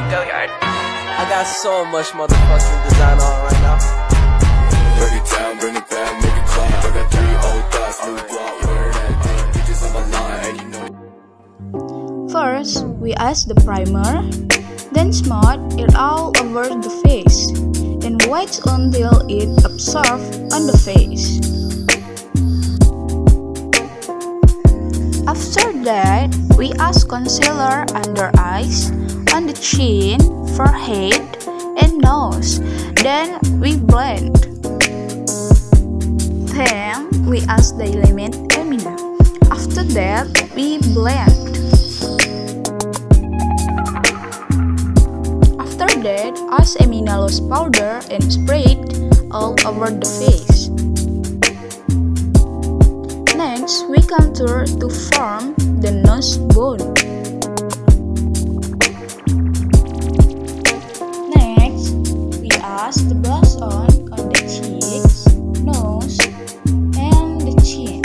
Go yard. I got so much motherfucking design on right now. Break it down, bring it back, make it clap. I got 3 old thoughts, new guap, where that thing, bitches on my line, and you know. First, we add the primer, then smooth it all over the face, and wait until it absorbs on the face. After that, we add concealer under eyes, on the chin, forehead, and nose. Then we blend. Then we add the element Emina. After that, we blend. After that, add Emina loose powder and spread all over the face. Next, we contour to form the nose bone. Next, we add the blush on the cheeks, nose, and the chin.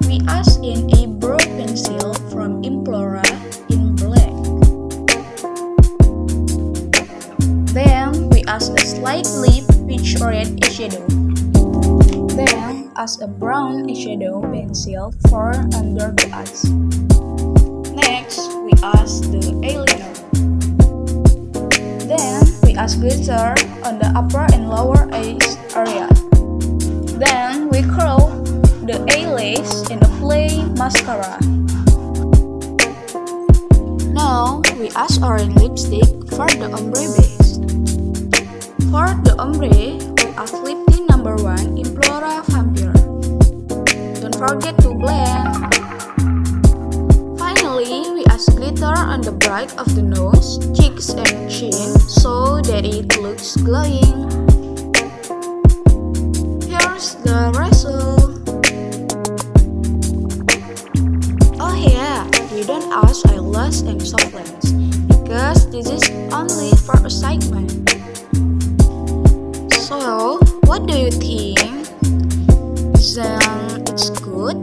We add in a brow pencil from Implora in black. Then, we add a slight lip peach red eyeshadow. Then, add a brown eyeshadow pencil for under the eyes. Next, we add the eyeliner. Then, we add glitter on the upper and lower eyes area. Then, we curl the eyelash and apply mascara. Now, we add orange lipstick for the ombre base. For the ombre, we add lip tint number 1 Implora Vampire. Don't forget to blend. Finally, we add glitter on the back of the nose, cheeks, and chin so that it looks glowing. Here's the result. Oh yeah, we don't add eyelash and soft lens because this is only for a segment. So, what do you think? Then it's good?